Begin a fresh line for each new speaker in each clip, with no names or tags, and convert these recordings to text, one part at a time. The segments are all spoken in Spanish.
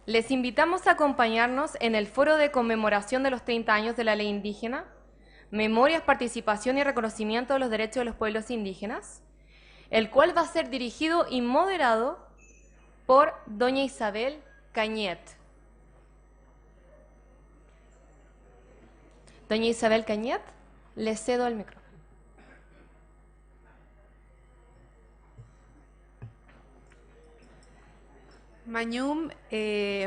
Les invitamos a acompañarnos en el foro de conmemoración de los 30 años de la Ley Indígena, Memorias, Participación y Reconocimiento de los Derechos de los Pueblos Indígenas, el cual va a ser dirigido y moderado por doña Isabel Cañet. Doña Isabel Cañet, le cedo el micrófono.
Mañum,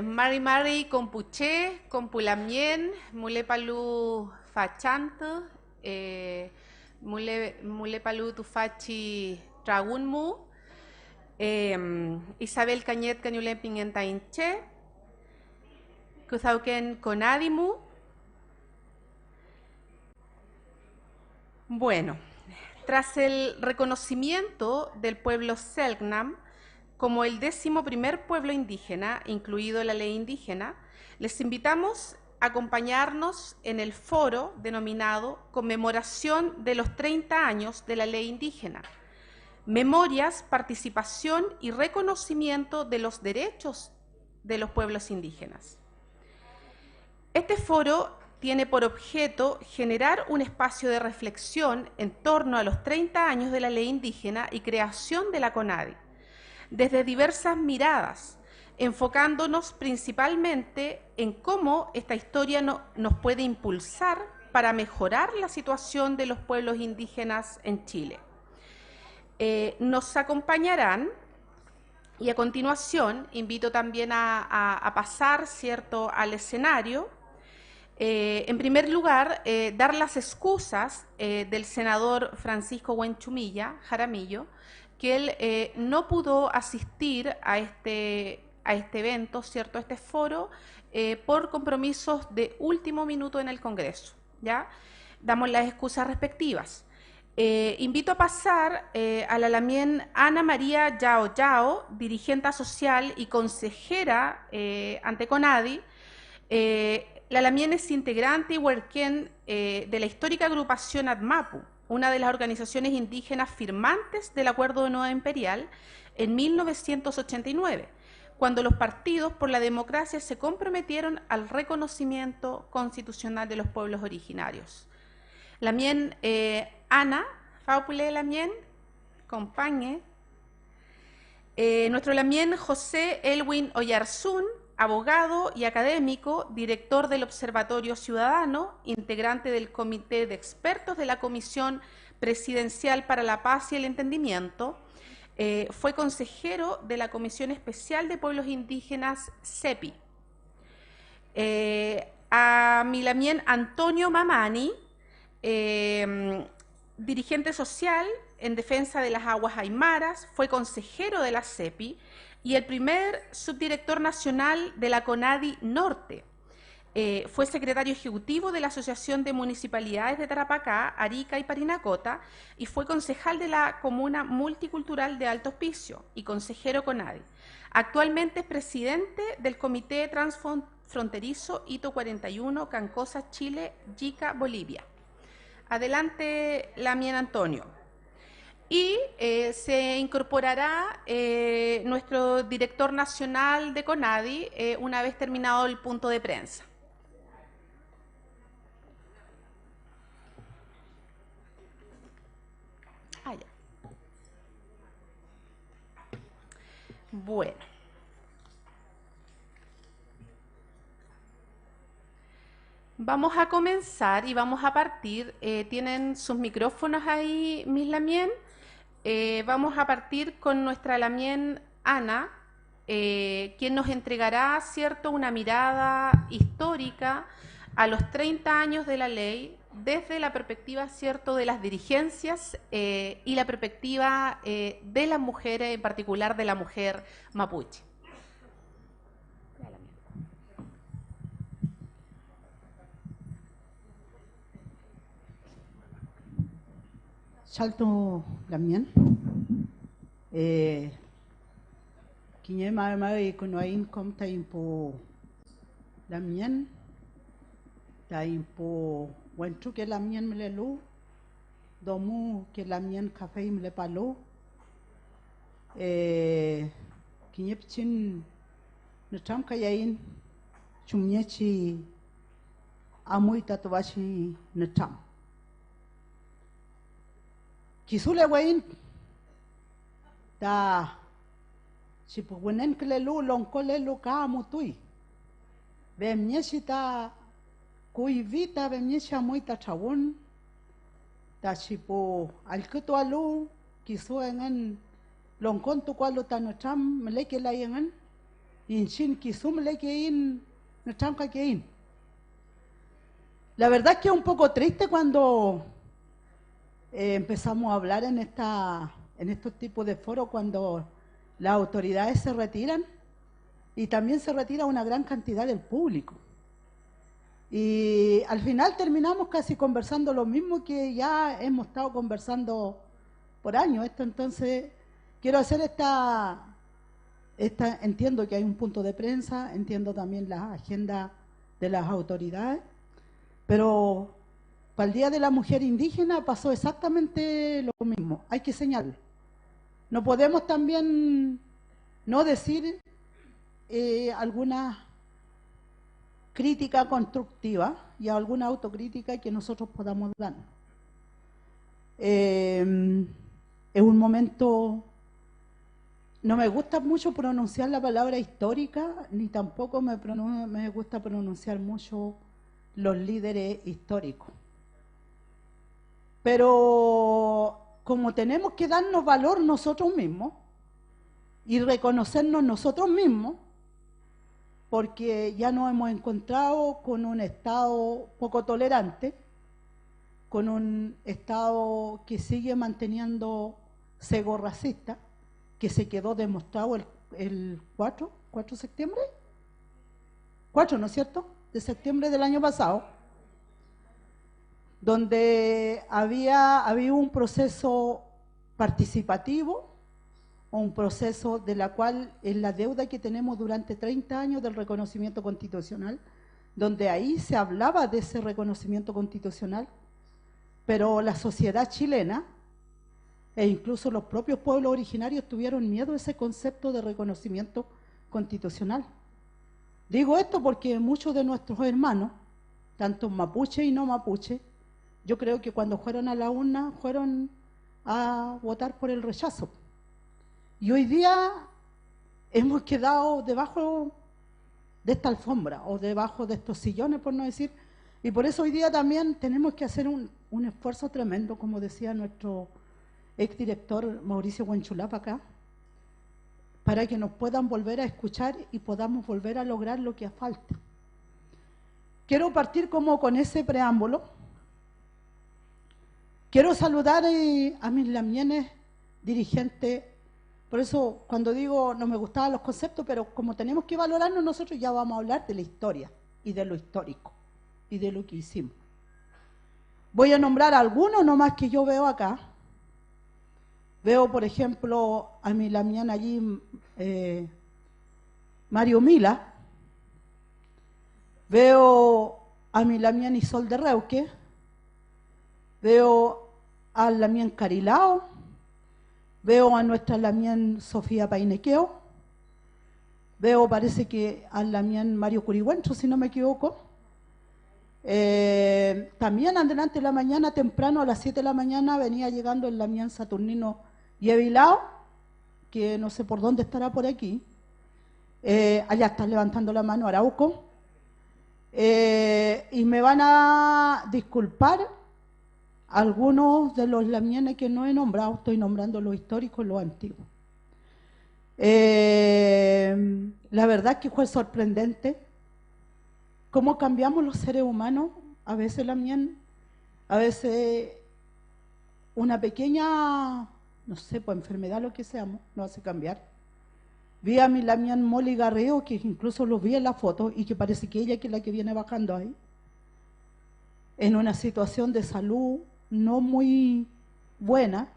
Mari Mari Compuché, Compulamien, Mule Palú Fachanto, Mule Palú Tufachi Tragunmu, Isabel Cañet Cañulen Pingenta Inche, Kuzauken Conadimu. Bueno, tras el reconocimiento del pueblo Selknam como el 11º pueblo indígena, incluido la ley indígena, les invitamos a acompañarnos en el foro denominado Conmemoración de los 30 años de la ley indígena, Memorias, Participación y Reconocimiento de los Derechos de los Pueblos Indígenas. Este foro tiene por objeto generar un espacio de reflexión en torno a los 30 años de la ley indígena y creación de la CONADI, desde diversas miradas, enfocándonos principalmente en cómo esta historia nos puede impulsar para mejorar la situación de los pueblos indígenas en Chile. Nos acompañarán, y a continuación invito también a pasar, ¿cierto?, al escenario. En primer lugar, dar las excusas del senador Francisco Huenchumilla Jaramillo, que él no pudo asistir a este evento, ¿cierto?, a este foro, por compromisos de último minuto en el Congreso, ¿ya? Damos las excusas respectivas. Invito a pasar a la lamien Ana María Yao Yao, dirigente social y consejera ante CONADI. La lamien es integrante y huerquén de la histórica agrupación ADMAPU, una de las organizaciones indígenas firmantes del Acuerdo de Nueva Imperial en 1989, cuando los partidos por la democracia se comprometieron al reconocimiento constitucional de los pueblos originarios. Lamien Ana, Faupule Lamien, compañe. Nuestro lamien José Elwin Oyarzún, abogado y académico, director del Observatorio Ciudadano, integrante del Comité de Expertos de la Comisión Presidencial para la Paz y el Entendimiento, fue consejero de la Comisión Especial de Pueblos Indígenas, CEPI. A mi lamien Antonio Mamani, dirigente social en defensa de las aguas aymaras, fue consejero de la CEPI y el primer subdirector nacional de la CONADI Norte. Fue secretario ejecutivo de la Asociación de Municipalidades de Tarapacá, Arica y Parinacota y fue concejal de la Comuna Multicultural de Alto Hospicio y consejero CONADI. Actualmente es presidente del Comité Transfronterizo Hito 41, Cancosa, Chile, Yica, Bolivia. Adelante, Lamien Antonio. Y se incorporará nuestro director nacional de CONADI una vez terminado el punto de prensa. Ya. Bueno. Vamos a comenzar y vamos a partir. ¿Tienen sus micrófonos ahí, mis Lamien? Vamos a partir con nuestra Lamien Ana, quien nos entregará, ¿cierto?, una mirada histórica a los 30 años de la ley desde la perspectiva, ¿cierto?, de las dirigencias y la perspectiva de las mujeres, en particular de la mujer mapuche.
Salto Lamien. Kinye mai kunoin kom taimpo Lamien. Taimpo wentu ke Lamien mlelu. Domu ke Lamien kafei mlepalo. Kinye pchin Necham kayain chumyechi amui tatuashi necham. Kisule wain ta chipuwenen klelu lonkolelu ka mutui. Bemyeshi ta kuivita bemyeshi amui ta chawun. Ta chipu alkutu alu kisuengen lonkon tu kwalu ta necham meleke la yengen. Inshin kisum lekein necham kakein. La verdad es que es un poco triste cuando empezamos a hablar en estos tipos de foros, cuando las autoridades se retiran y también se retira una gran cantidad del público. Y al final terminamos casi conversando lo mismo que ya hemos estado conversando por años. Entonces, quiero hacer entiendo que hay un punto de prensa, entiendo también la agenda de las autoridades, pero para el Día de la Mujer Indígena pasó exactamente lo mismo. Hay que señalarlo. No podemos también no decir alguna crítica constructiva y alguna autocrítica que nosotros podamos dar. Es un momento... No me gusta mucho pronunciar la palabra histórica, ni tampoco me gusta pronunciar mucho los líderes históricos. Pero como tenemos que darnos valor nosotros mismos y reconocernos nosotros mismos, porque ya nos hemos encontrado con un Estado poco tolerante, con un Estado que sigue manteniendo cego racista, que se quedó demostrado el 4 de septiembre, 4, ¿no es cierto?, de septiembre del año pasado, donde había un proceso participativo, o un proceso de la cual es la deuda que tenemos durante 30 años del reconocimiento constitucional, donde ahí se hablaba de ese reconocimiento constitucional, pero la sociedad chilena e incluso los propios pueblos originarios tuvieron miedo a ese concepto de reconocimiento constitucional. Digo esto porque muchos de nuestros hermanos, tanto mapuche y no mapuche, yo creo que cuando fueron a la urna fueron a votar por el rechazo. Y hoy día hemos quedado debajo de esta alfombra o debajo de estos sillones, por no decir, y por eso hoy día también tenemos que hacer un esfuerzo tremendo, como decía nuestro exdirector Mauricio Huenchulapa acá, para que nos puedan volver a escuchar y podamos volver a lograr lo que falta. Quiero partir como con ese preámbulo. Quiero saludar a mis lamienes dirigentes. Por eso cuando digo no me gustaban los conceptos, pero como tenemos que valorarnos nosotros, ya vamos a hablar de la historia y de lo histórico y de lo que hicimos. Voy a nombrar algunos nomás que yo veo acá. Veo, por ejemplo, a mi lamián allí, Mario Mila. Veo a mi lamián Isol de Reuque. Veo al lamián Carilao. Veo a nuestra lamián Sofía Painequeo. Veo, parece que al lamián Mario Curigüencho, si no me equivoco. También adelante de la mañana, temprano a las 7 de la mañana, venía llegando el lamián Saturnino Yevilao, que no sé por dónde estará por aquí. Allá está levantando la mano Arauco. Y me van a disculpar algunos de los lamienes que no he nombrado, estoy nombrando los históricos, los antiguos. La verdad es que fue sorprendente cómo cambiamos los seres humanos. A veces lamien, a veces una pequeña, no sé, pues enfermedad, lo que seamos, nos hace cambiar. Vi a mi lamián Molly Garreo, que incluso lo vi en la foto y que parece que ella que es la que viene bajando ahí, en una situación de salud no muy buena.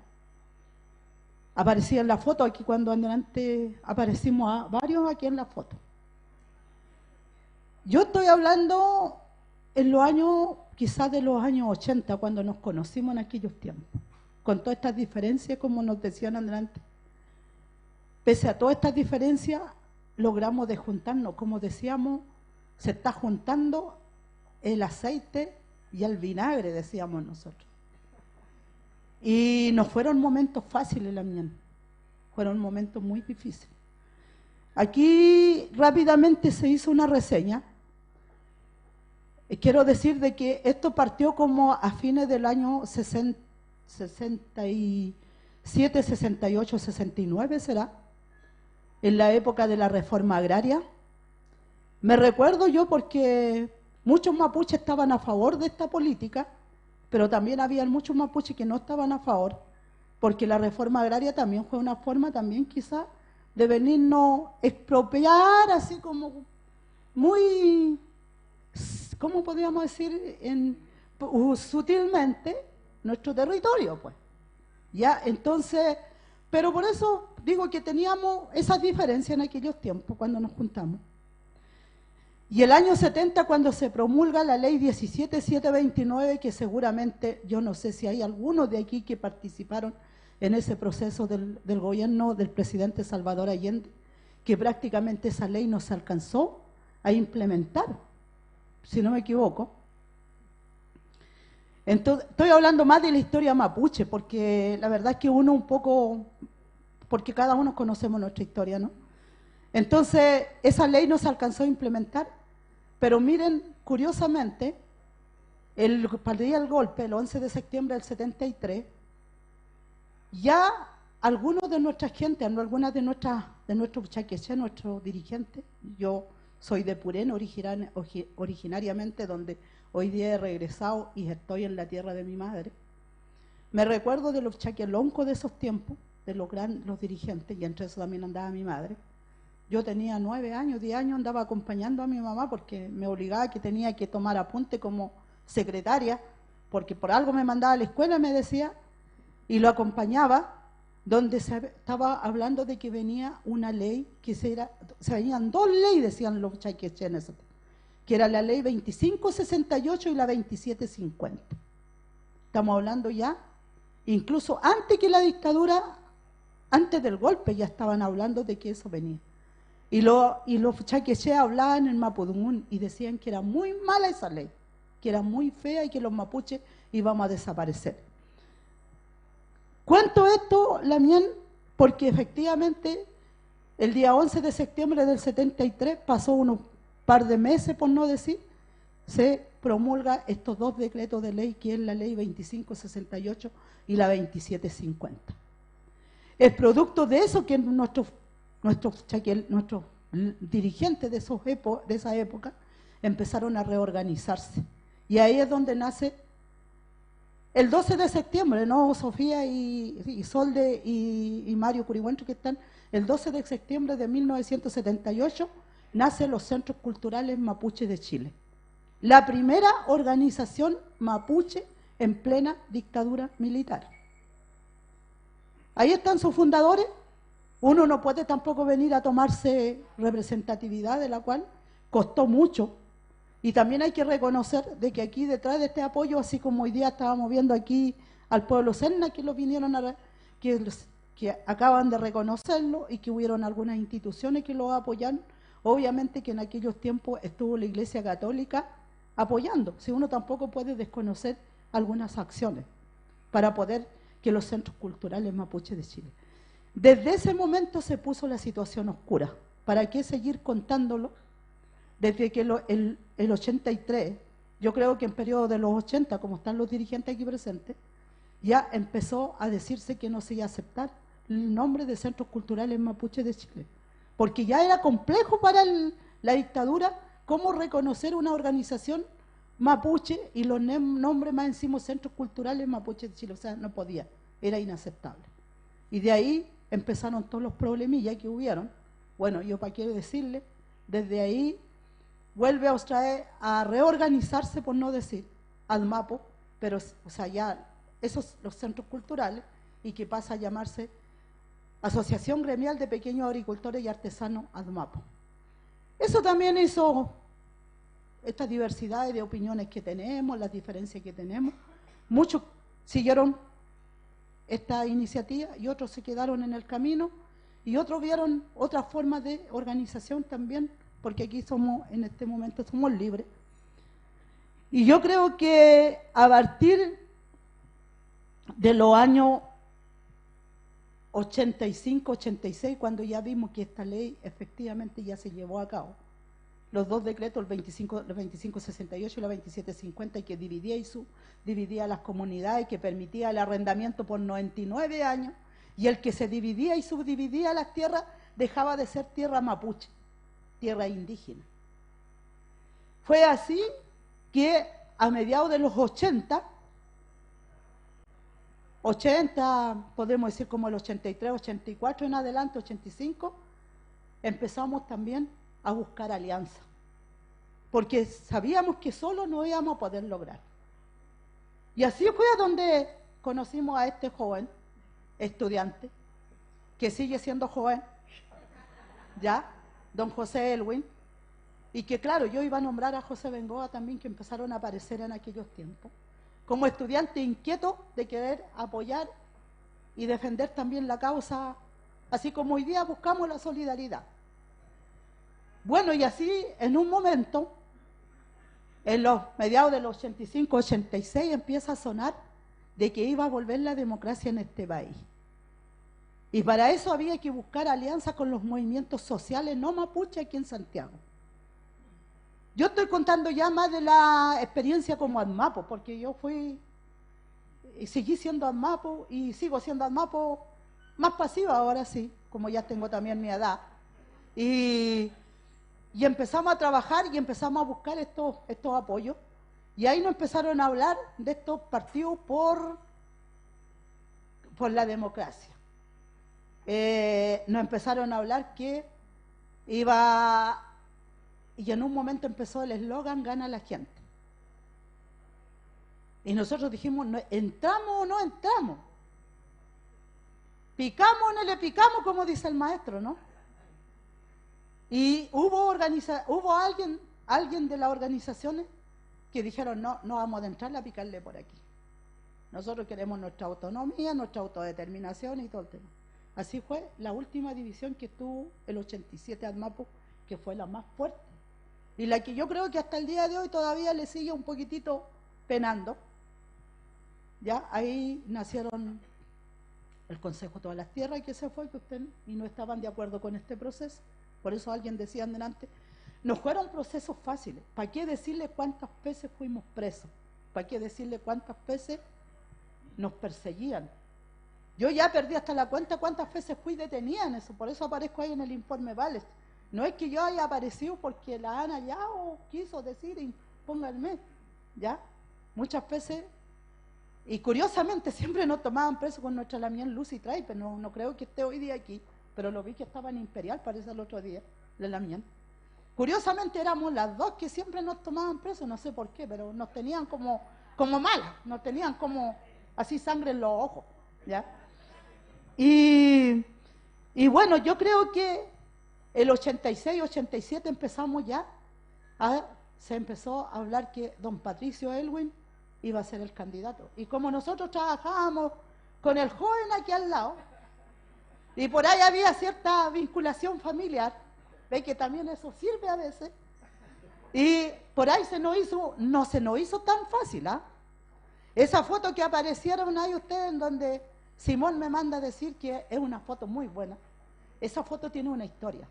Aparecía en la foto aquí cuando adelante aparecimos a varios aquí en la foto. Yo estoy hablando en los años, quizás de los años 80, cuando nos conocimos en aquellos tiempos, con todas estas diferencias, como nos decían adelante. Pese a todas estas diferencias, logramos desjuntarnos. Como decíamos, se está juntando el aceite y el vinagre, decíamos nosotros. Y no fueron momentos fáciles, la mía. Fueron momentos muy difíciles. Aquí rápidamente se hizo una reseña. Quiero decir de que esto partió como a fines del año 67, 68, 69, ¿será? En la época de la reforma agraria. Me recuerdo yo porque muchos mapuches estaban a favor de esta política, pero también había muchos mapuches que no estaban a favor, porque la reforma agraria también fue una forma también quizás de venirnos expropiar, así como muy, ¿cómo podríamos decir? Sutilmente nuestro territorio, pues. Ya, entonces, pero por eso digo que teníamos esas diferencias en aquellos tiempos cuando nos juntamos. Y el año 70, cuando se promulga la ley 17729, que seguramente, yo no sé si hay algunos de aquí que participaron en ese proceso del gobierno del presidente Salvador Allende, que prácticamente esa ley no se alcanzó a implementar, si no me equivoco. Entonces, estoy hablando más de la historia mapuche, porque la verdad es que uno un poco, porque cada uno conocemos nuestra historia, ¿no? Entonces, esa ley no se alcanzó a implementar, pero miren, curiosamente, para el día del golpe, el 11 de septiembre del 73, ya algunos de nuestra gente, algunas de nuestros chaqueché, nuestros dirigentes, yo soy de Purén originariamente, donde hoy día he regresado y estoy en la tierra de mi madre. Me recuerdo de los chaqueloncos de esos tiempos, de los dirigentes, y entre eso también andaba mi madre. Yo tenía 9 años, 10 años, andaba acompañando a mi mamá porque me obligaba que tenía que tomar apunte como secretaria, porque por algo me mandaba a la escuela, me decía, y lo acompañaba, donde se estaba hablando de que venía una ley, se venían 2 leyes, decían los chaquechenes, que era la ley 2568 y la 2750. Estamos hablando ya, incluso antes que la dictadura, antes del golpe ya estaban hablando de que eso venía. Y los chaqueché hablaban en mapudungún y decían que era muy mala esa ley, que era muy fea y que los mapuches íbamos a desaparecer. Cuento esto, Lamien, porque efectivamente el día 11 de septiembre del 73, pasó unos par de meses, por no decir, se promulga estos 2 decretos de ley, que es la ley 2568 y la 2750. Es producto de eso que nuestros dirigentes de esa época empezaron a reorganizarse. Y ahí es donde nace el 12 de septiembre, ¿no? Sofía y Solde y Mario Curihuentro, que están, el 12 de septiembre de 1978, nacen los Centros Culturales Mapuche de Chile. La primera organización mapuche en plena dictadura militar. Ahí están sus fundadores. Uno no puede tampoco venir a tomarse representatividad, de la cual costó mucho. Y también hay que reconocer de que aquí detrás de este apoyo, así como hoy día estábamos viendo aquí al pueblo Selknam, que lo vinieron que acaban de reconocerlo, y que hubieron algunas instituciones que lo apoyaron. Obviamente que en aquellos tiempos estuvo la Iglesia Católica apoyando. Si uno tampoco puede desconocer algunas acciones para poder que los centros culturales mapuches de Chile. Desde ese momento se puso la situación oscura. ¿Para qué seguir contándolo? Desde que el 83, yo creo que en periodo de los 80, como están los dirigentes aquí presentes, ya empezó a decirse que no se iba a aceptar el nombre de Centros Culturales Mapuches de Chile, porque ya era complejo para la dictadura cómo reconocer una organización mapuche y los nombres más encima Centros Culturales Mapuches de Chile, o sea, no podía, era inaceptable. Y de ahí empezaron todos los problemillas que hubieron. Bueno, yo para qué decirle, desde ahí vuelve a traer a reorganizarse, por no decir, al MAPO, pero, o sea, ya esos los centros culturales, y que pasa a llamarse Asociación Gremial de Pequeños Agricultores y Artesanos ADMAPO. Eso también hizo estas diversidades de opiniones que tenemos, las diferencias que tenemos. Muchos siguieron esta iniciativa y otros se quedaron en el camino, y otros vieron otras formas de organización también, porque aquí somos, en este momento somos libres. Y yo creo que a partir de los años 85, 86, cuando ya vimos que esta ley efectivamente ya se llevó a cabo, los dos decretos, el 2568 y la 2750, que dividía las comunidades, que permitía el arrendamiento por 99 años, y el que se dividía y subdividía las tierras dejaba de ser tierra mapuche, tierra indígena. Fue así que a mediados de los 80, podemos decir como el 83, 84 en adelante, 85, empezamos también a buscar alianza, porque sabíamos que solo no íbamos a poder lograr. Y así fue a donde conocimos a este joven estudiante, que sigue siendo joven, ya, don José Elwin, y que claro, yo iba a nombrar a José Bengoa también, que empezaron a aparecer en aquellos tiempos, como estudiante inquieto de querer apoyar y defender también la causa, así como hoy día buscamos la solidaridad. Bueno, y así en un momento, en los mediados de los 85, 86, empieza a sonar de que iba a volver la democracia en este país. Y para eso había que buscar alianzas con los movimientos sociales no mapuche aquí en Santiago. Yo estoy contando ya más de la experiencia como ADMAPO, porque yo fui y seguí siendo ADMAPO y sigo siendo ADMAPO más pasiva ahora sí, como ya tengo también mi edad. Y empezamos a trabajar y empezamos a buscar estos apoyos. Y ahí nos empezaron a hablar de estos partidos por la democracia. Nos empezaron a hablar que iba... Y en un momento empezó el eslogan, gana la gente. Y nosotros dijimos, ¿entramos o no entramos? ¿Picamos o no le picamos, como dice el maestro, no? Y hubo alguien de las organizaciones que dijeron, no vamos a entrar a picarle por aquí. Nosotros queremos nuestra autonomía, nuestra autodeterminación y todo el tema. Así fue la última división que tuvo el 87 ADMAPO, que fue la más fuerte. Y la que yo creo que hasta el día de hoy todavía le sigue un poquitito penando. Ya ahí nacieron el Consejo de Todas las Tierras, que se fue, y no estaban de acuerdo con este proceso. Por eso alguien decía delante, no fueron procesos fáciles. ¿Para qué decirle cuántas veces fuimos presos? ¿Para qué decirle cuántas veces nos perseguían? Yo ya perdí hasta la cuenta cuántas veces fui detenida en eso, por eso aparezco ahí en el informe Vales. No es que yo haya aparecido porque la Ana ya quiso decir y pónganme, ¿ya? Muchas veces, y curiosamente siempre nos tomaban presos con nuestra Lamián Lucy Traipe, no creo que esté hoy día aquí, pero lo vi que estaba en Imperial, parece el otro día, la Lamián. Curiosamente éramos las dos que siempre nos tomaban presos, no sé por qué, pero nos tenían como malas, nos tenían como así sangre en los ojos, ¿ya? Y bueno, yo creo que el 86, 87 empezamos ya, se empezó a hablar que don Patricio Elwin iba a ser el candidato. Y como nosotros trabajábamos con el joven aquí al lado, y por ahí había cierta vinculación familiar, ve que también eso sirve a veces, y por ahí no se nos hizo tan fácil, ¿ah? Esa foto que aparecieron ahí ustedes, en donde Simón me manda a decir que es una foto muy buena, esa foto tiene una historia.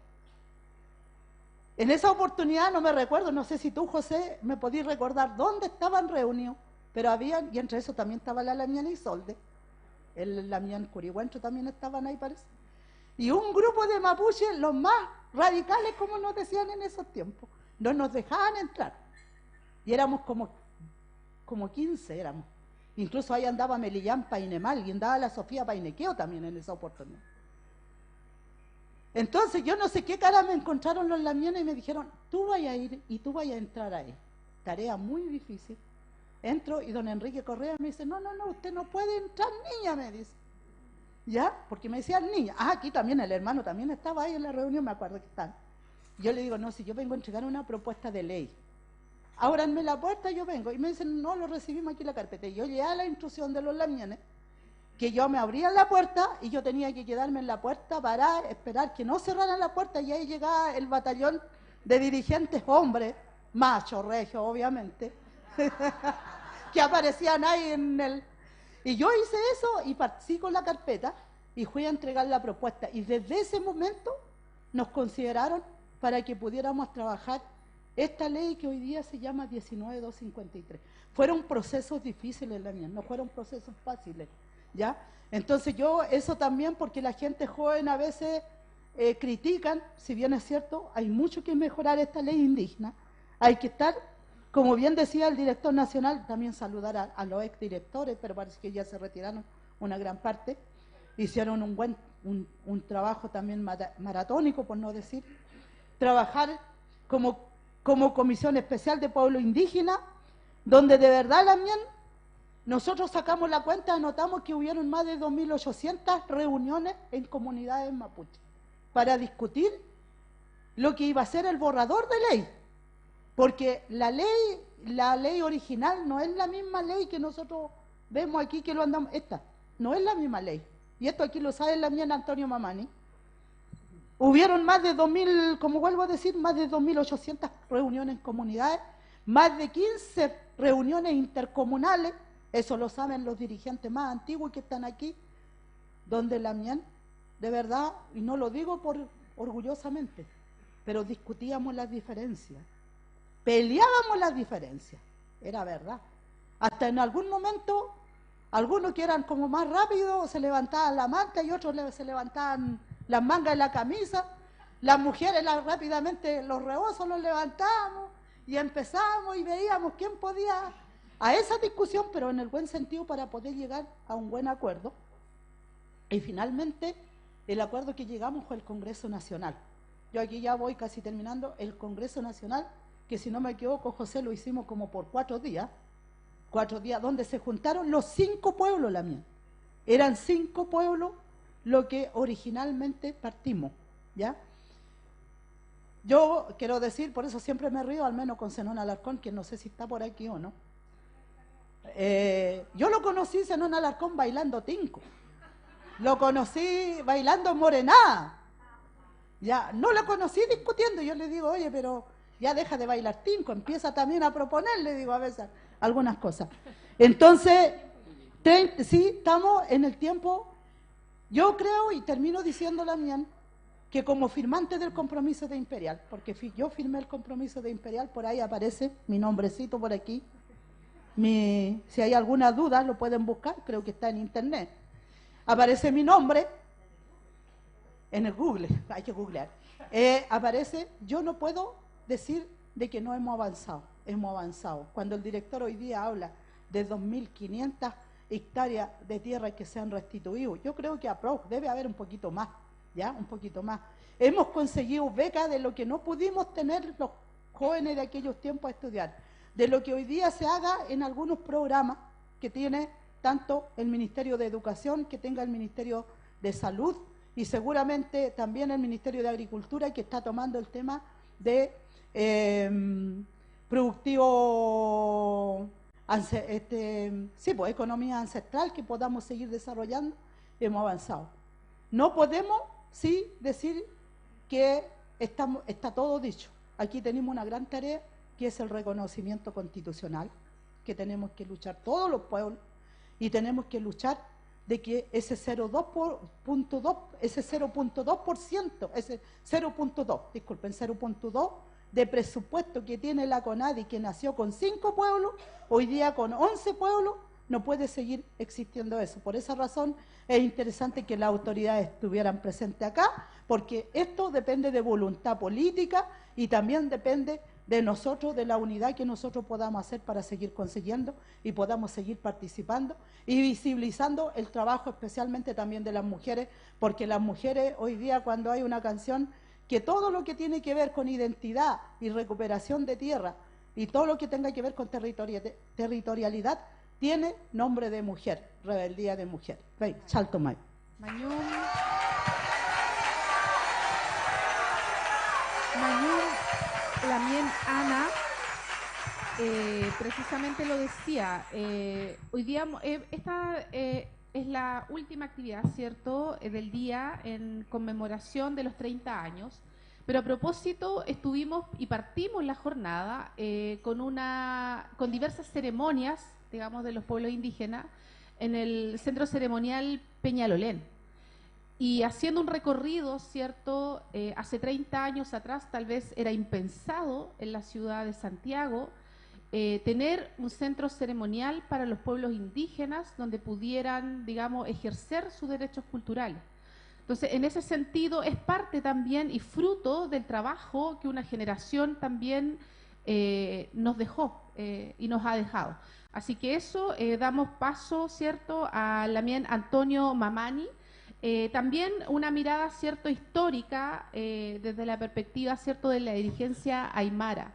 En esa oportunidad, no me recuerdo, no sé si tú, José, me podís recordar dónde estaban reunidos, pero habían, y entre eso también estaba la Lamián Isolde, el Lamián Curihuencho también estaban ahí, parece, y un grupo de mapuches, los más radicales, como nos decían en esos tiempos, no nos dejaban entrar, y éramos como 15 éramos, incluso ahí andaba Melillán Painemal, y andaba la Sofía Painequeo también en esa oportunidad. Entonces yo no sé qué cara me encontraron los lamiones y me dijeron, tú vayas a ir y tú vayas a entrar ahí. Tarea muy difícil. Entro y don Enrique Correa me dice, no, usted no puede entrar, niña, me dice. ¿Ya? Porque me decían niña. Aquí también el hermano también estaba ahí en la reunión, me acuerdo que están. Yo le digo, no, si yo vengo a entregar una propuesta de ley. Ábranme la puerta, yo vengo. Y me dicen, no, lo recibimos aquí en la carpeta. Y yo llegué a la instrucción de los lamiones, que yo me abrían la puerta y yo tenía que quedarme en la puerta para esperar que no cerraran la puerta, y ahí llegaba el batallón de dirigentes hombres, machos, regios, obviamente, que aparecían ahí en el... Y yo hice eso y partí con la carpeta y fui a entregar la propuesta. Y desde ese momento nos consideraron para que pudiéramos trabajar esta ley que hoy día se llama 19253. Fueron procesos difíciles la mía, no fueron procesos fáciles, ¿ya? Entonces yo, eso también, porque la gente joven a veces critican, si bien es cierto, hay mucho que mejorar esta ley indígena, hay que estar, como bien decía el director nacional, también saludar a los exdirectores, pero parece que ya se retiraron una gran parte, hicieron un trabajo también maratónico, por no decir, trabajar como Comisión Especial de Pueblo Indígena, donde de verdad también nosotros sacamos la cuenta, notamos que hubieron más de 2.800 reuniones en comunidades mapuche para discutir lo que iba a ser el borrador de ley, porque la ley original no es la misma ley que nosotros vemos aquí, que lo andamos, esta no es la misma ley, y esto aquí lo sabe la mía Antonio Mamani. Hubieron más de 2.000, como vuelvo a decir, más de 2.800 reuniones en comunidades, más de 15 reuniones intercomunales, eso lo saben los dirigentes más antiguos que están aquí, donde la MIAN, de verdad, y no lo digo orgullosamente, pero discutíamos las diferencias, peleábamos las diferencias, era verdad. Hasta en algún momento, algunos que eran como más rápidos, se levantaban la manta y otros se levantaban las mangas de la camisa, las mujeres rápidamente los rebozos los levantábamos y empezábamos y veíamos quién podía a esa discusión, pero en el buen sentido, para poder llegar a un buen acuerdo. Y finalmente el acuerdo que llegamos fue el Congreso Nacional. Yo aquí ya voy casi terminando. El Congreso Nacional, que si no me equivoco, José, lo hicimos como por 4 días, donde se juntaron los 5 pueblos, la mía. Eran 5 pueblos lo que originalmente partimos, ¿ya? Yo quiero decir, por eso siempre me río, al menos con Zenón Alarcón, que no sé si está por aquí o no. Yo lo conocí, Zenón Alarcón, bailando tinco. Lo conocí bailando morenada. Ya, no lo conocí discutiendo. Yo le digo, oye, pero ya deja de bailar tinco, empieza también a proponer, le digo a veces, algunas cosas. Entonces, sí, estamos en el tiempo. Yo creo, y termino diciendo la mía, que como firmante del compromiso de Imperial, porque yo firmé el compromiso de Imperial, por ahí aparece mi nombrecito por aquí, si hay alguna duda lo pueden buscar, creo que está en internet, aparece mi nombre en el Google, hay que googlear, aparece, yo no puedo decir de que no hemos avanzado, cuando el director hoy día habla de 2.500 hectáreas de tierra que se han restituido, yo creo que debe haber un poquito más, ya, un poquito más. Hemos conseguido becas de lo que no pudimos tener los jóvenes de aquellos tiempos a estudiar, de lo que hoy día se haga en algunos programas que tiene tanto el Ministerio de Educación, que tenga el Ministerio de Salud y seguramente también el Ministerio de Agricultura, que está tomando el tema de productivo, sí, pues economía ancestral, que podamos seguir desarrollando. Hemos avanzado. No podemos, sí, decir que está todo dicho. Aquí tenemos una gran tarea, que es el reconocimiento constitucional, que tenemos que luchar todos los pueblos, y tenemos que luchar de que ese 0.2% de presupuesto que tiene la CONADI, que nació con 5 pueblos, hoy día con 11 pueblos, no puede seguir existiendo eso. Por esa razón es interesante que las autoridades estuvieran presentes acá, porque esto depende de voluntad política y también depende de nosotros, de la unidad que nosotros podamos hacer para seguir consiguiendo y podamos seguir participando y visibilizando el trabajo especialmente también de las mujeres, porque las mujeres hoy día, cuando hay una canción que todo lo que tiene que ver con identidad y recuperación de tierra y todo lo que tenga que ver con territorialidad tiene nombre de mujer, rebeldía de mujer. Ven, salto mai.
Mañum, Lamien Ana, precisamente lo decía, hoy día es la última actividad, ¿cierto?, del día en conmemoración de los 30 años. Pero a propósito, estuvimos y partimos la jornada con diversas ceremonias, digamos, de los pueblos indígenas en el centro ceremonial Peñalolén. Y haciendo un recorrido, ¿cierto? Hace 30 años atrás tal vez era impensado en la ciudad de Santiago tener un centro ceremonial para los pueblos indígenas donde pudieran, digamos, ejercer sus derechos culturales. Entonces, en ese sentido, es parte también y fruto del trabajo que una generación también nos dejó y nos ha dejado. Así que eso, damos paso, ¿cierto?, a Lamien Antonio Mamani. También una mirada, ¿cierto?, histórica desde la perspectiva, ¿cierto?, de la dirigencia aymara.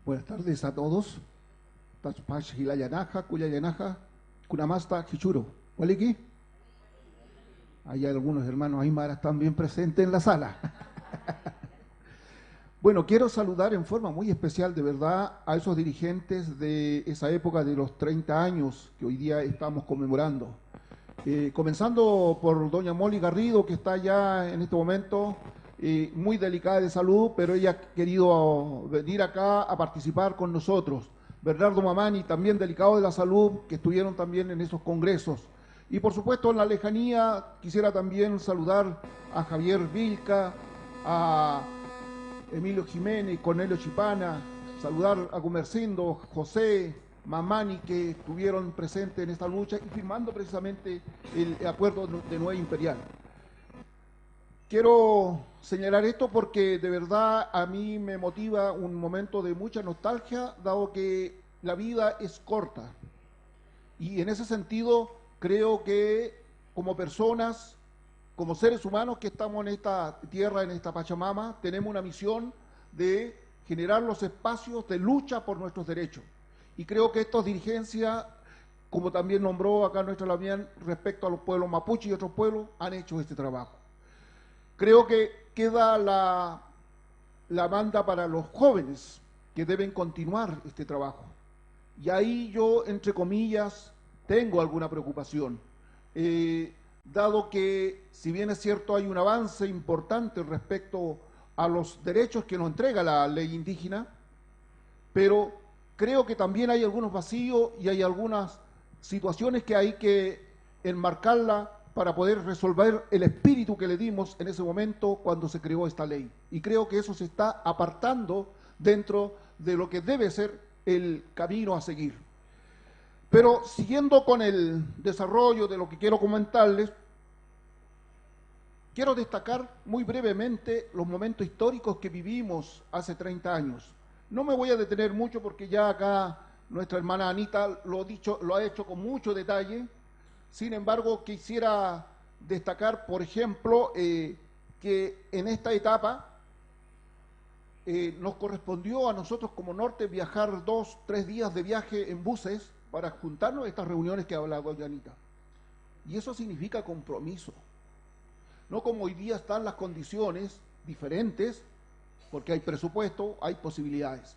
Buenas tardes a todos. Tachpash Hilayanaja, Kuyayanaja, Kunamasta, Hichuro. ¿Waliki? Hay algunos hermanos aymaras también presentes en la sala. Bueno, quiero saludar en forma muy especial, de verdad, a esos dirigentes de esa época de los 30 años que hoy día estamos conmemorando. Comenzando por doña Molly Garrido, que está ya en este momento muy delicada de salud, pero ella ha querido venir acá a participar con nosotros. Bernardo Mamani, también delicado de la salud, que estuvieron también en esos congresos. Y por supuesto, en la lejanía, quisiera también saludar a Javier Vilca, a Emilio Jiménez, Cornelio Chipana, saludar a Gumercindo, José, Mamani, que estuvieron presentes en esta lucha y firmando precisamente el acuerdo de Nueva Imperial. Quiero señalar esto porque de verdad a mí me motiva un momento de mucha nostalgia, dado que la vida es corta. Y en ese sentido creo que como personas, como seres humanos que estamos en esta tierra, en esta Pachamama, tenemos una misión de generar los espacios de lucha por nuestros derechos. Y creo que estas dirigencias, como también nombró acá nuestra Lamien, respecto a los pueblos mapuche y otros pueblos, han hecho este trabajo. Creo que queda la banda para los jóvenes que deben continuar este trabajo. Y ahí yo, entre comillas, tengo alguna preocupación. Dado que, si bien es cierto, hay un avance importante respecto a los derechos que nos entrega la ley indígena, pero creo que también hay algunos vacíos y hay algunas situaciones que hay que enmarcarla para poder resolver el espíritu que le dimos en ese momento cuando se creó esta ley. Y creo que eso se está apartando dentro de lo que debe ser el camino a seguir. Pero siguiendo con el desarrollo de lo que quiero comentarles, quiero destacar muy brevemente los momentos históricos que vivimos hace 30 años. No me voy a detener mucho porque ya acá nuestra hermana Anita lo ha hecho con mucho detalle. Sin embargo, quisiera destacar, por ejemplo, que en esta etapa nos correspondió a nosotros como Norte viajar 2, 3 días de viaje en buses para juntarnos a estas reuniones que ha hablado Anita. Y eso significa compromiso. No como hoy día están las condiciones diferentes, porque hay presupuesto, hay posibilidades.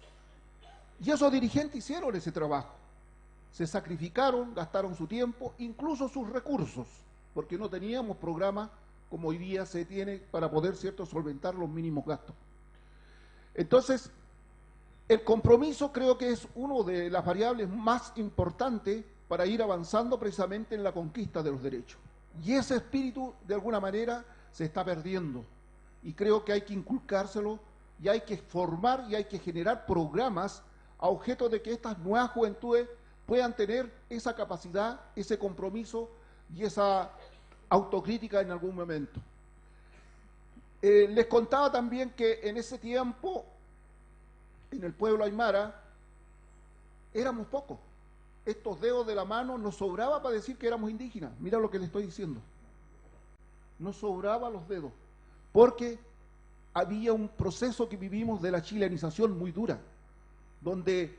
Y esos dirigentes hicieron ese trabajo. Se sacrificaron, gastaron su tiempo, incluso sus recursos, porque no teníamos programa como hoy día se tiene para poder, ¿cierto?, solventar los mínimos gastos. Entonces, el compromiso creo que es una de las variables más importantes para ir avanzando precisamente en la conquista de los derechos. Y ese espíritu, de alguna manera, se está perdiendo. Y creo que hay que inculcárselo y hay que formar y hay que generar programas a objeto de que estas nuevas juventudes puedan tener esa capacidad, ese compromiso y esa autocrítica en algún momento. Les contaba también que en ese tiempo, en el pueblo aymara, éramos pocos. Estos dedos de la mano nos sobraba para decir que éramos indígenas. Mira lo que le estoy diciendo. Nos sobraba los dedos, porque había un proceso que vivimos de la chilenización muy dura, donde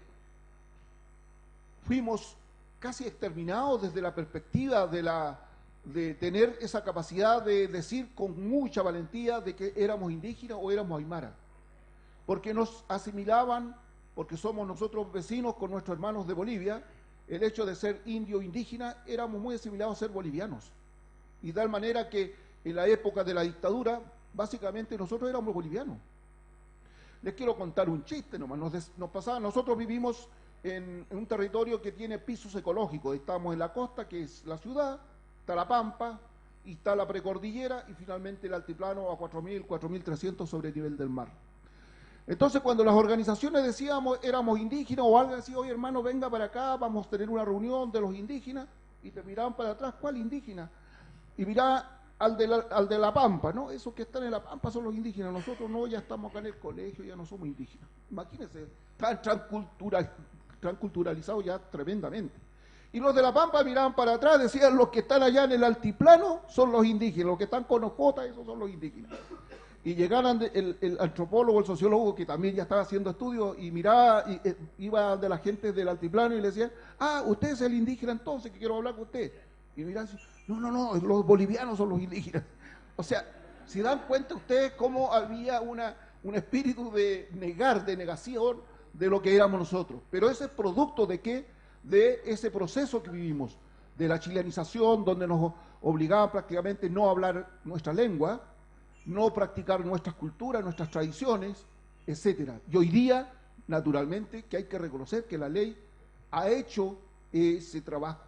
fuimos casi exterminados desde la perspectiva de tener esa capacidad de decir con mucha valentía de que éramos indígenas o éramos aymara, porque nos asimilaban porque somos nosotros vecinos con nuestros hermanos de Bolivia, el hecho de ser indio o indígena, éramos muy asimilados a ser bolivianos. Y de tal manera que en la época de la dictadura, básicamente nosotros éramos bolivianos. Les quiero contar un chiste nomás. Nos pasaba, nosotros vivimos en un territorio que tiene pisos ecológicos. Estamos en la costa, que es la ciudad, está la Pampa, y está la precordillera, y finalmente el altiplano a 4.000, 4.300 sobre el nivel del mar. Entonces, cuando las organizaciones decíamos, éramos indígenas o algo así, oye hermano, venga para acá, vamos a tener una reunión de los indígenas, y te miraban para atrás, ¿cuál indígena? Y mirá al de la Pampa, ¿no? Esos que están en la Pampa son los indígenas, nosotros no, ya estamos acá en el colegio, ya no somos indígenas. Imagínense, tan culturalizados ya tremendamente. Y los de la Pampa miraban para atrás, decían, los que están allá en el altiplano son los indígenas, los que están con ojotas, esos son los indígenas. Y llegaran el antropólogo, el sociólogo, que también ya estaba haciendo estudios, y miraba, iba de la gente del altiplano y le decían, ah, usted es el indígena entonces, que quiero hablar con usted. Y miraban, no, los bolivianos son los indígenas. O sea, si dan cuenta ustedes cómo había un espíritu de negar, de negación de lo que éramos nosotros. Pero ese es producto de ¿qué? De ese proceso que vivimos, de la chilenización, donde nos obligaban prácticamente no a hablar nuestra lengua, no practicar nuestras culturas, nuestras tradiciones, etcétera. Y hoy día, naturalmente, que hay que reconocer que la ley ha hecho ese trabajo,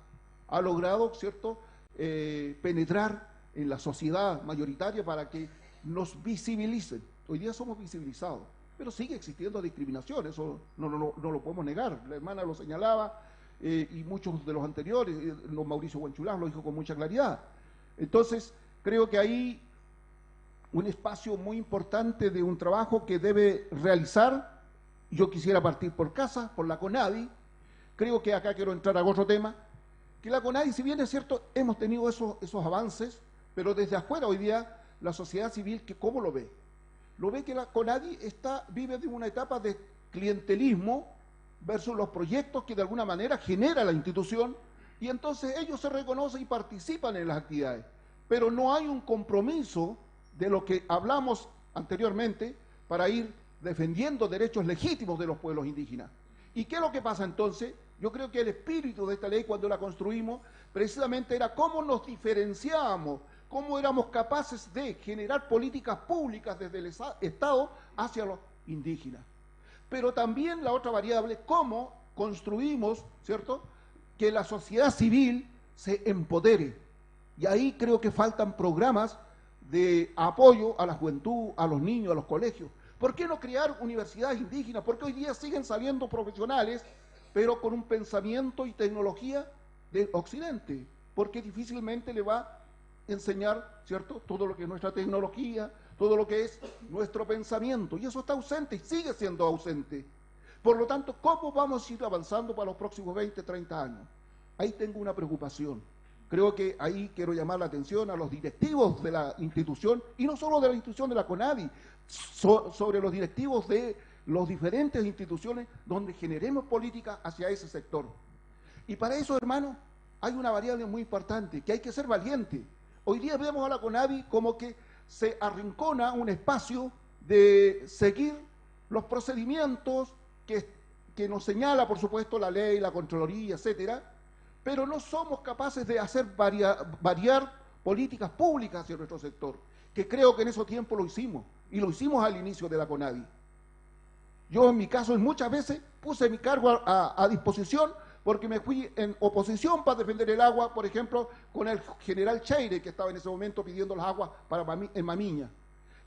ha logrado, ¿cierto?, penetrar en la sociedad mayoritaria para que nos visibilicen. Hoy día somos visibilizados, pero sigue existiendo discriminación, eso no lo podemos negar. La hermana lo señalaba, y muchos de los anteriores, don Mauricio Huanchulán lo dijo con mucha claridad. Entonces, creo que ahí un espacio muy importante de un trabajo que debe realizar. Yo quisiera partir por casa, por la CONADI. Creo que acá quiero entrar a otro tema, que la CONADI, si bien es cierto, hemos tenido esos avances, pero desde afuera hoy día la sociedad civil, ¿cómo lo ve? Lo ve que la CONADI vive de una etapa de clientelismo versus los proyectos que de alguna manera genera la institución, y entonces ellos se reconocen y participan en las actividades, pero no hay un compromiso de lo que hablamos anteriormente para ir defendiendo derechos legítimos de los pueblos indígenas. ¿Y qué es lo que pasa entonces? Yo creo que el espíritu de esta ley, cuando la construimos, precisamente era cómo nos diferenciábamos, cómo éramos capaces de generar políticas públicas desde el Estado hacia los indígenas. Pero también la otra variable, cómo construimos, ¿cierto?, que la sociedad civil se empodere. Y ahí creo que faltan programas de apoyo a la juventud, a los niños, a los colegios. ¿Por qué no crear universidades indígenas? Porque hoy día siguen saliendo profesionales, pero con un pensamiento y tecnología del occidente, porque difícilmente le va a enseñar, ¿cierto?, todo lo que es nuestra tecnología, todo lo que es nuestro pensamiento, y eso está ausente y sigue siendo ausente. Por lo tanto, ¿cómo vamos a ir avanzando para los próximos 20, 30 años? Ahí tengo una preocupación. Creo que ahí quiero llamar la atención a los directivos de la institución, y no solo de la institución de la CONADI, sobre los directivos de las diferentes instituciones donde generemos políticas hacia ese sector. Y para eso, hermano, hay una variable muy importante, que hay que ser valiente. Hoy día vemos a la CONADI como que se arrincona un espacio de seguir los procedimientos que nos señala, por supuesto, la ley, la Contraloría, etcétera, pero no somos capaces de hacer variar políticas públicas hacia nuestro sector, que creo que en esos tiempos lo hicimos, y lo hicimos al inicio de la CONADI. Yo en mi caso muchas veces puse mi cargo a disposición, porque me fui en oposición para defender el agua, por ejemplo, con el general Cheire, que estaba en ese momento pidiendo las aguas en Mamiña.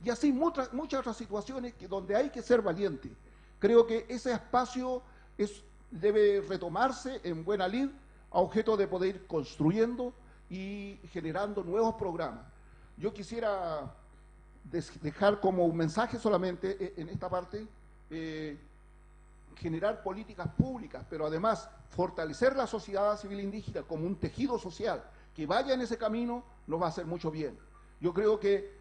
Y así muchas otras situaciones donde hay que ser valiente. Creo que ese espacio debe retomarse en buena lid, a objeto de poder ir construyendo y generando nuevos programas. Yo quisiera dejar como un mensaje solamente en esta parte, generar políticas públicas, pero además fortalecer la sociedad civil indígena como un tejido social que vaya en ese camino nos va a hacer mucho bien. Yo creo que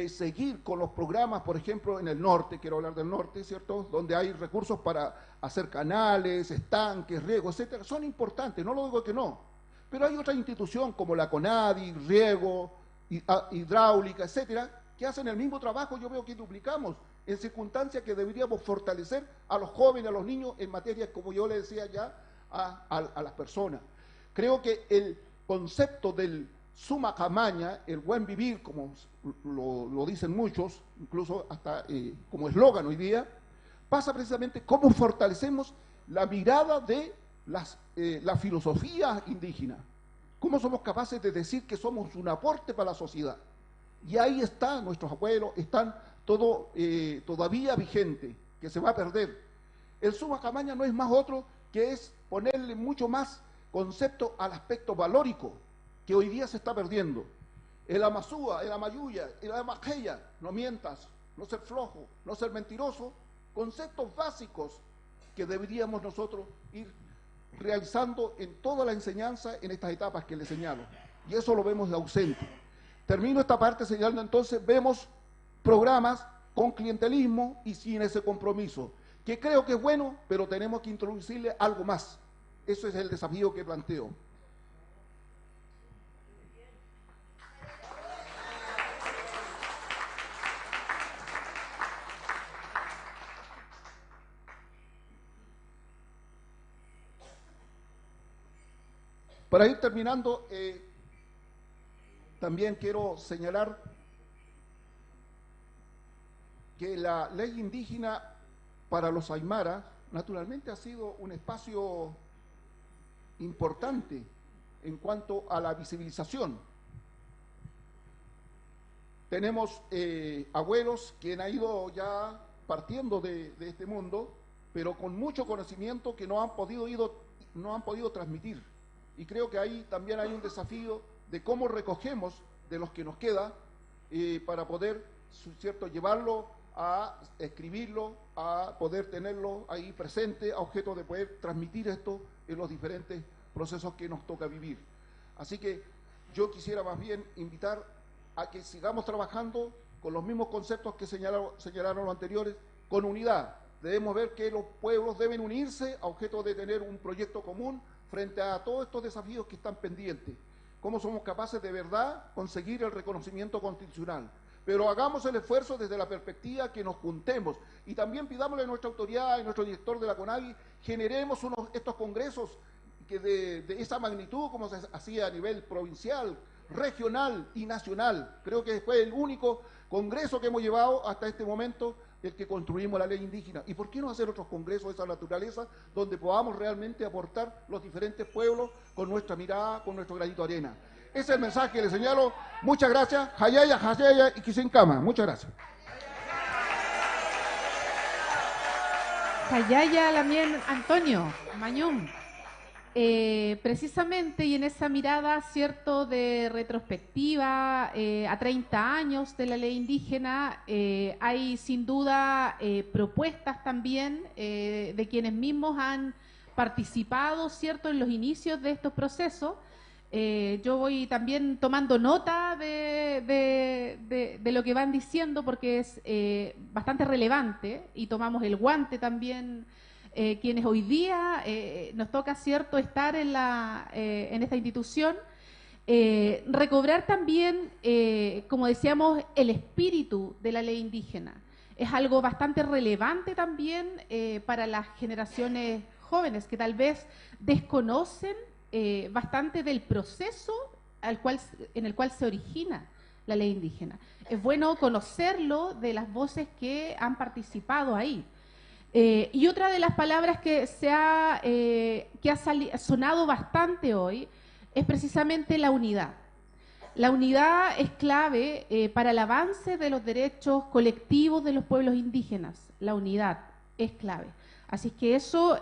seguir con los programas, por ejemplo, en el norte, quiero hablar del norte, ¿cierto?, donde hay recursos para hacer canales, estanques, riego, etcétera, son importantes, no lo digo que no, pero hay otra institución como la CONADI, riego, hidráulica, etcétera, que hacen el mismo trabajo, yo veo que duplicamos, en circunstancias que deberíamos fortalecer a los jóvenes, a los niños, en materia, como yo le decía ya, a las personas. Creo que el concepto del summa camaña, el buen vivir, como lo dicen muchos, incluso hasta como eslogan hoy día, pasa precisamente cómo fortalecemos la mirada de la filosofía indígena, cómo somos capaces de decir que somos un aporte para la sociedad. Y ahí están nuestros abuelos, están todavía vigente, que se va a perder. El summa camaña no es más otro que es ponerle mucho más concepto al aspecto valórico, que hoy día se está perdiendo. El amasúa, el amayuya, el amajeya, no mientas, no ser flojo, no ser mentiroso, conceptos básicos que deberíamos nosotros ir realizando en toda la enseñanza en estas etapas que les señalo. Y eso lo vemos de ausente. Termino esta parte señalando entonces, vemos programas con clientelismo y sin ese compromiso, que creo que es bueno, pero tenemos que introducirle algo más. Eso es el desafío que planteo. Para ir terminando, también quiero señalar que la ley indígena para los aymaras, naturalmente ha sido un espacio importante en cuanto a la visibilización. Tenemos abuelos que han ido ya partiendo de este mundo, pero con mucho conocimiento que no han podido transmitir. Y creo que ahí también hay un desafío de cómo recogemos de los que nos queda para poder, ¿cierto?, llevarlo a escribirlo, a poder tenerlo ahí presente, a objeto de poder transmitir esto en los diferentes procesos que nos toca vivir. Así que yo quisiera más bien invitar a que sigamos trabajando con los mismos conceptos que señalaron los anteriores, con unidad. Debemos ver que los pueblos deben unirse a objeto de tener un proyecto común frente a todos estos desafíos que están pendientes. Cómo somos capaces de verdad conseguir el reconocimiento constitucional. Pero hagamos el esfuerzo desde la perspectiva que nos juntemos y también pidámosle a nuestra autoridad y a nuestro director de la CONAVI, generemos estos congresos que de esa magnitud como se hacía a nivel provincial, regional y nacional. Creo que fue el único congreso que hemos llevado hasta este momento, el que construimos la ley indígena. ¿Y por qué no hacer otros congresos de esa naturaleza donde podamos realmente aportar los diferentes pueblos con nuestra mirada, con nuestro granito de arena? Ese es el mensaje que le señalo. Muchas gracias. Hayaya, Hayaya y Kisinkama. Muchas gracias.
Hayaya Lamien Antonio Mañón. Precisamente, y en esa mirada, cierto, de retrospectiva a 30 años de la ley indígena, hay sin duda propuestas también de quienes mismos han participado, cierto, en los inicios de estos procesos. Yo voy también tomando nota de lo que van diciendo porque es bastante relevante, y tomamos el guante también quienes hoy día nos toca, cierto, estar en esta institución, recobrar también, como decíamos, el espíritu de la ley indígena. Es algo bastante relevante también para las generaciones jóvenes que tal vez desconocen bastante del proceso en el cual se origina la ley indígena. Es bueno conocerlo de las voces que han participado ahí. Y otra de las palabras que ha sonado bastante hoy es precisamente la unidad. La unidad es clave para el avance de los derechos colectivos de los pueblos indígenas. La unidad es clave. Así que eso,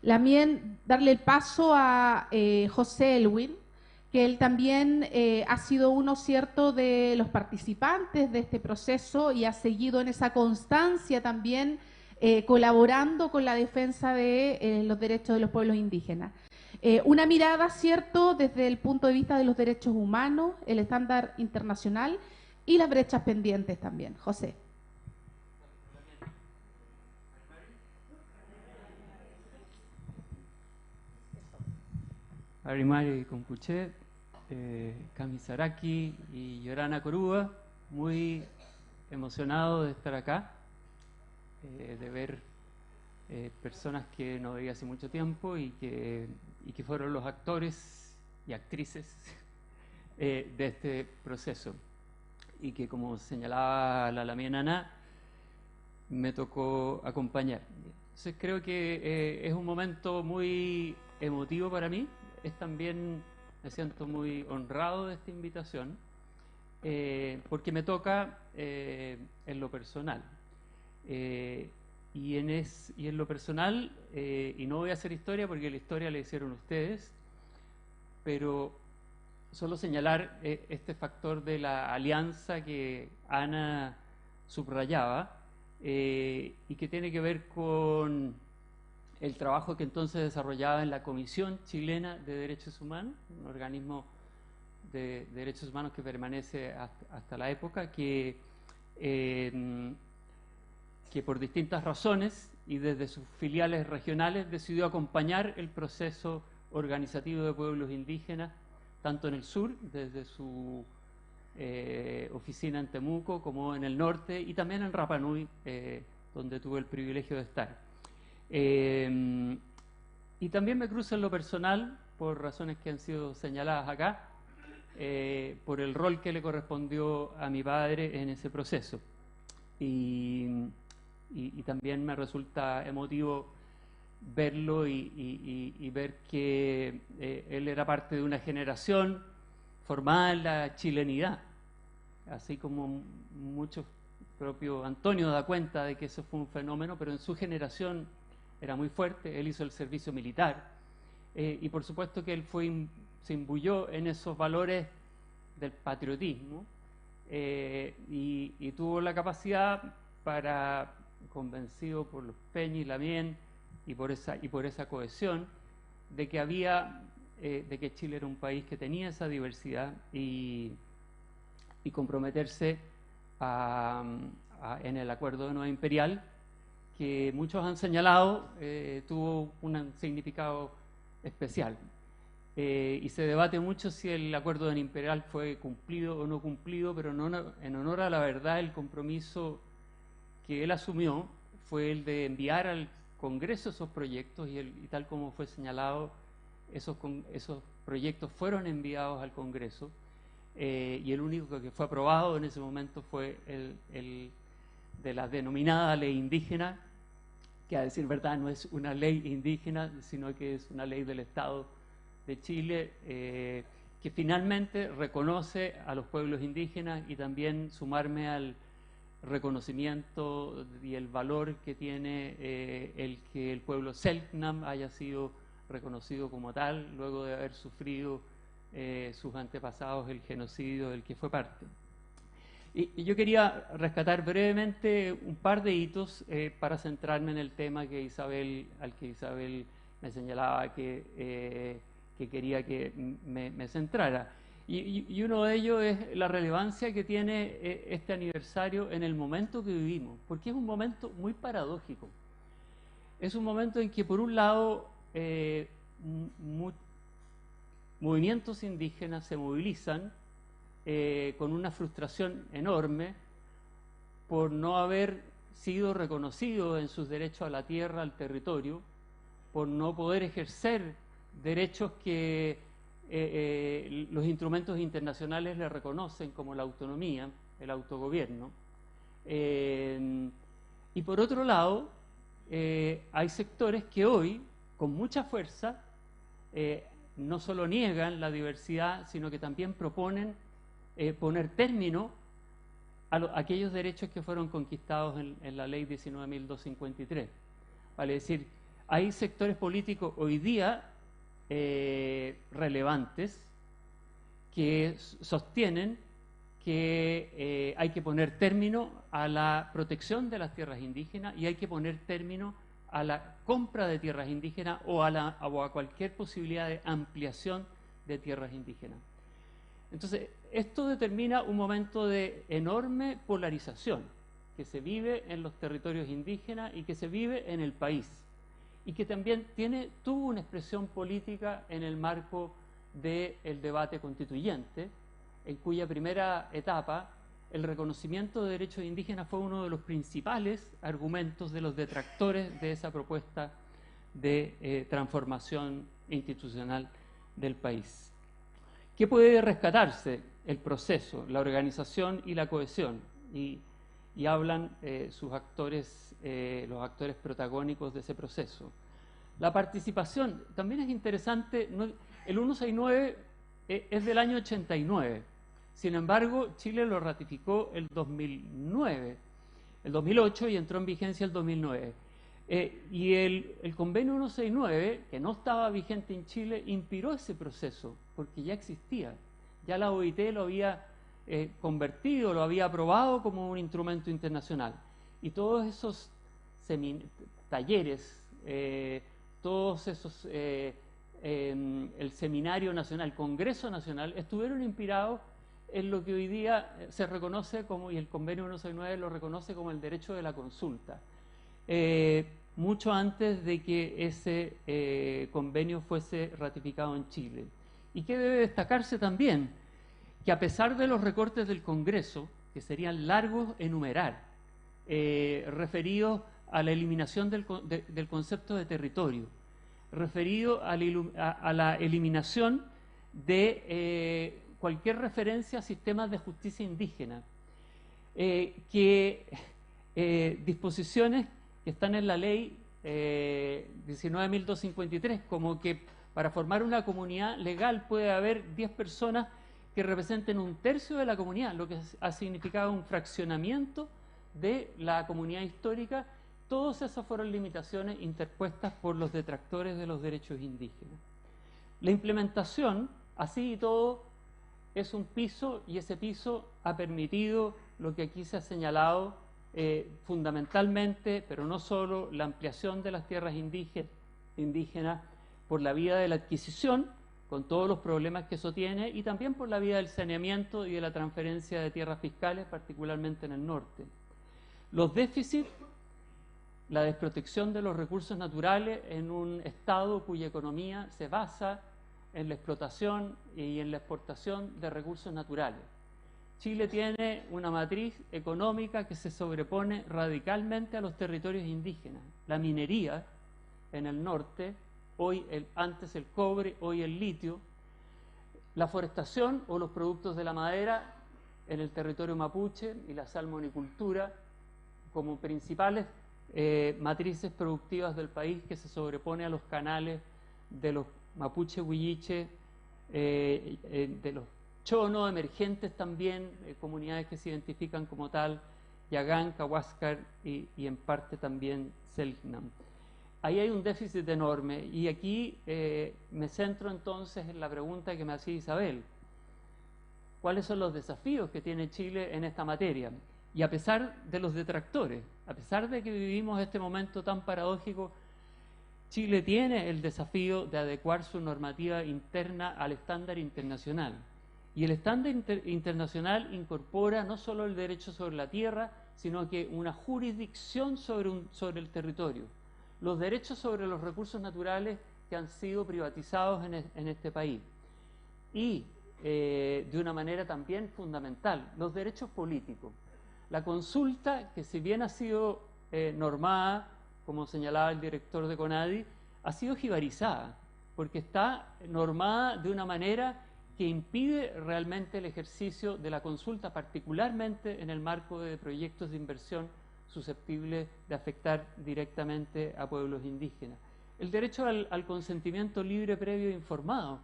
también darle el paso a José Elwin, que él también ha sido uno, cierto, de los participantes de este proceso y ha seguido en esa constancia también colaborando con la defensa de los derechos de los pueblos indígenas. Una mirada, cierto, desde el punto de vista de los derechos humanos, el estándar internacional y las brechas pendientes también. José.
Arimari Compuchet, Kamisaraki y Yorana Corúa, muy emocionado de estar acá, de ver personas que no veía hace mucho tiempo y que fueron los actores y actrices de este proceso. Y que, como señalaba la Lamia Nana, me tocó acompañar. Entonces creo que es un momento muy emotivo para mí. Es también, me siento muy honrado de esta invitación, porque me toca en lo personal. Y en lo personal, y no voy a hacer historia porque la historia la hicieron ustedes, pero solo señalar este factor de la alianza que Ana subrayaba, y que tiene que ver con el trabajo que entonces desarrollaba en la Comisión Chilena de Derechos Humanos, un organismo de derechos humanos que permanece hasta la época, que por distintas razones y desde sus filiales regionales decidió acompañar el proceso organizativo de pueblos indígenas, tanto en el sur, desde su oficina en Temuco, como en el norte y también en Rapa Nui, donde tuve el privilegio de estar. Y también me cruza en lo personal, por razones que han sido señaladas acá, por el rol que le correspondió a mi padre en ese proceso. Y también me resulta emotivo verlo y ver que él era parte de una generación formada en la chilenidad, así como muchos, propio Antonio da cuenta de que eso fue un fenómeno, pero en su generación era muy fuerte. Él hizo el servicio militar, y por supuesto que él se imbuyó en esos valores del patriotismo, y tuvo la capacidad para, convencido por los Peña y Lamien y por esa cohesión, de que Chile era un país que tenía esa diversidad, y comprometerse en el Acuerdo de Nueva Imperial, que muchos han señalado tuvo un significado especial. Y se debate mucho si el Acuerdo de Nueva Imperial fue cumplido o no cumplido, pero en honor a la verdad, el compromiso que él asumió fue el de enviar al Congreso esos proyectos, y tal como fue señalado, esos proyectos fueron enviados al Congreso, y el único que fue aprobado en ese momento fue el de la denominada ley indígena, que a decir verdad no es una ley indígena, sino que es una ley del Estado de Chile, que finalmente reconoce a los pueblos indígenas, y también sumarme al reconocimiento y el valor que tiene el que el pueblo Selknam haya sido reconocido como tal, luego de haber sufrido sus antepasados el genocidio del que fue parte. Y yo quería rescatar brevemente un par de hitos para centrarme en el tema al que Isabel me señalaba que quería que me centrara. Y uno de ellos es la relevancia que tiene este aniversario en el momento que vivimos, porque es un momento muy paradójico. Es un momento en que, por un lado, movimientos indígenas se movilizan con una frustración enorme por no haber sido reconocidos en sus derechos a la tierra, al territorio, por no poder ejercer derechos que los instrumentos internacionales le reconocen, como la autonomía, el autogobierno. Y por otro lado, hay sectores que hoy, con mucha fuerza, no solo niegan la diversidad, sino que también proponen poner término a aquellos derechos que fueron conquistados en la ley 19.253. Vale decir, hay sectores políticos hoy día relevantes que sostienen que hay que poner término a la protección de las tierras indígenas, y hay que poner término a la compra de tierras indígenas o a cualquier posibilidad de ampliación de tierras indígenas. Entonces, esto determina un momento de enorme polarización que se vive en los territorios indígenas y que se vive en el país, y que también tuvo una expresión política en el marco del debate constituyente, en cuya primera etapa el reconocimiento de derechos indígenas fue uno de los principales argumentos de los detractores de esa propuesta de transformación institucional del país. ¿Qué puede rescatarse? El proceso, la organización y la cohesión. Y hablan sus actores, los actores protagónicos de ese proceso. La participación, también es interesante, el 169 es del año 89, sin embargo Chile lo ratificó el 2009, el 2008 y entró en vigencia el 2009. Y el convenio 169, que no estaba vigente en Chile, inspiró ese proceso, porque ya existía, ya la OIT lo había convertido, lo había aprobado como un instrumento internacional. Y todos esos talleres, todos esos, el Seminario Nacional, el Congreso Nacional, estuvieron inspirados en lo que hoy día se reconoce como, y el convenio 169 lo reconoce como el derecho de la consulta. Mucho antes de que ese convenio fuese ratificado en Chile. ¿Y qué debe destacarse también? Que a pesar de los recortes del Congreso, que serían largos enumerar, referidos a la eliminación del concepto de territorio, referido a la eliminación de cualquier referencia a sistemas de justicia indígena, disposiciones que están en la ley 19.253, como que para formar una comunidad legal puede haber 10 personas que representen 1/3 de la comunidad, lo que ha significado un fraccionamiento de la comunidad histórica. Todas esas fueron limitaciones interpuestas por los detractores de los derechos indígenas. La implementación, así y todo, es un piso, y ese piso ha permitido lo que aquí se ha señalado, fundamentalmente, pero no solo, la ampliación de las tierras indígenas por la vía de la adquisición, con todos los problemas que eso tiene, y también por la vía del saneamiento y de la transferencia de tierras fiscales, particularmente en el norte. Los déficits, la desprotección de los recursos naturales en un Estado cuya economía se basa en la explotación y en la exportación de recursos naturales. Chile tiene una matriz económica que se sobrepone radicalmente a los territorios indígenas. La minería en el norte, antes el cobre, hoy el litio, la forestación o los productos de la madera en el territorio mapuche y la salmonicultura como principales matrices productivas del país, que se sobrepone a los canales de los mapuche, huilliche, de los chono emergentes también, comunidades que se identifican como tal, Yagán, Cahuáscar y en parte también Selknam. Ahí hay un déficit enorme, y aquí me centro entonces en la pregunta que me hacía Isabel. ¿Cuáles son los desafíos que tiene Chile en esta materia? Y a pesar de los detractores, a pesar de que vivimos este momento tan paradójico, Chile tiene el desafío de adecuar su normativa interna al estándar internacional. Y el estándar internacional incorpora no solo el derecho sobre la tierra, sino que una jurisdicción sobre el territorio. Los derechos sobre los recursos naturales que han sido privatizados en este país. Y de una manera también fundamental, los derechos políticos. La consulta, que si bien ha sido normada, como señalaba el director de CONADI, ha sido jibarizada, porque está normada de una manera que impide realmente el ejercicio de la consulta, particularmente en el marco de proyectos de inversión susceptibles de afectar directamente a pueblos indígenas. El derecho al consentimiento libre, previo e informado,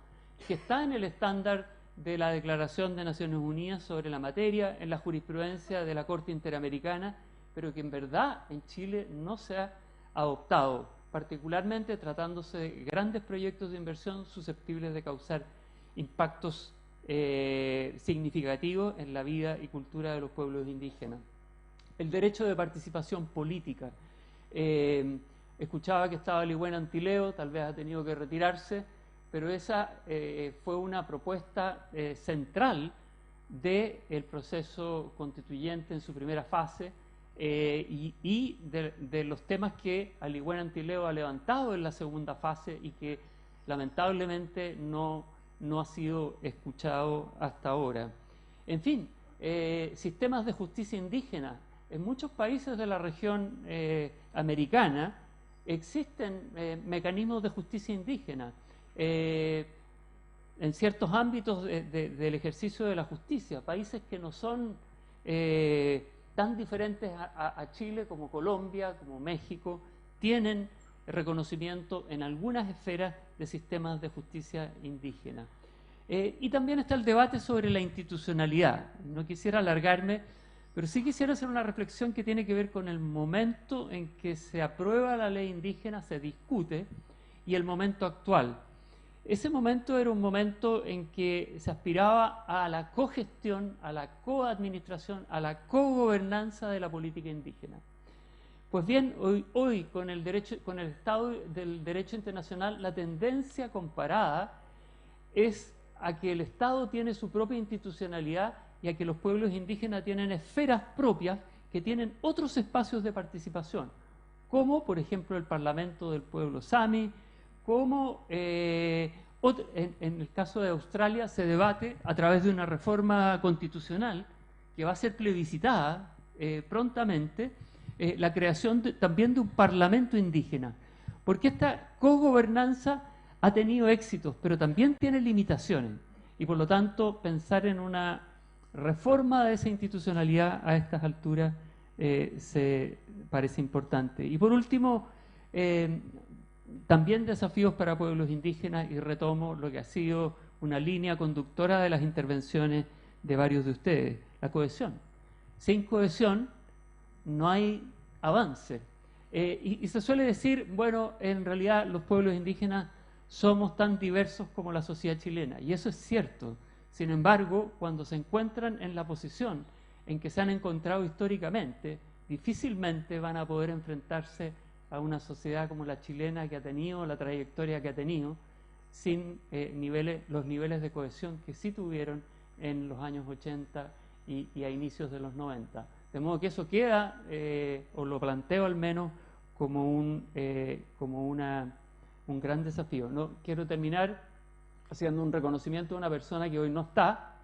que está en el estándar de la Declaración de Naciones Unidas sobre la materia, en la jurisprudencia de la Corte Interamericana, pero que en verdad en Chile no se ha adoptado, particularmente tratándose de grandes proyectos de inversión susceptibles de causar impactos significativos en la vida y cultura de los pueblos indígenas. El derecho de participación política. Escuchaba que estaba Ligüen Antileo, tal vez ha tenido que retirarse, pero esa fue una propuesta central del proceso constituyente en su primera fase, y de los temas que Ligüen Antileo ha levantado en la segunda fase y que lamentablemente no ha sido escuchado hasta ahora. En fin, sistemas de justicia indígena. En muchos países de la región americana existen mecanismos de justicia indígena en ciertos ámbitos del ejercicio de la justicia. Países que no son tan diferentes a Chile como Colombia, como México, tienen reconocimiento en algunas esferas de sistemas de justicia indígena. Y también está el debate sobre la institucionalidad. No quisiera alargarme, pero sí quisiera hacer una reflexión que tiene que ver con el momento en que se aprueba la ley indígena, se discute, y el momento actual. Ese momento era un momento en que se aspiraba a la cogestión, a la coadministración, a la cogobernanza de la política indígena. Pues bien, hoy con el estado del derecho internacional, la tendencia comparada es a que el Estado tiene su propia institucionalidad y a que los pueblos indígenas tienen esferas propias que tienen otros espacios de participación, como por ejemplo el Parlamento del pueblo Sami, como en el caso de Australia se debate a través de una reforma constitucional que va a ser plebiscitada prontamente, la creación también de un parlamento indígena, porque esta cogobernanza ha tenido éxitos, pero también tiene limitaciones, y por lo tanto pensar en una reforma de esa institucionalidad a estas alturas se parece importante. Y por último, también desafíos para pueblos indígenas, y retomo lo que ha sido una línea conductora de las intervenciones de varios de ustedes, la cohesión. Sin cohesión no hay avance. Y se suele decir, bueno, en realidad los pueblos indígenas somos tan diversos como la sociedad chilena, y eso es cierto. Sin embargo, cuando se encuentran en la posición en que se han encontrado históricamente, difícilmente van a poder enfrentarse a una sociedad como la chilena, que ha tenido la trayectoria que ha tenido, sin los niveles de cohesión que sí tuvieron en los años 80 y a inicios de los 90. De modo que eso queda, o lo planteo al menos, como un gran desafío. No quiero terminar haciendo un reconocimiento a una persona que hoy no está,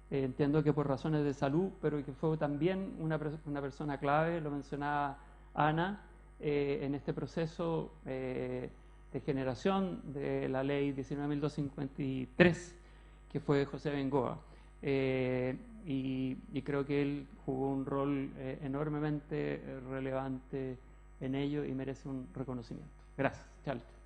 entiendo que por razones de salud, pero que fue también una persona clave, lo mencionaba Ana, en este proceso de generación de la ley 19.253, que fue José Bengoa. Y creo que él jugó un rol enormemente relevante en ello y merece un reconocimiento. Gracias, Charles.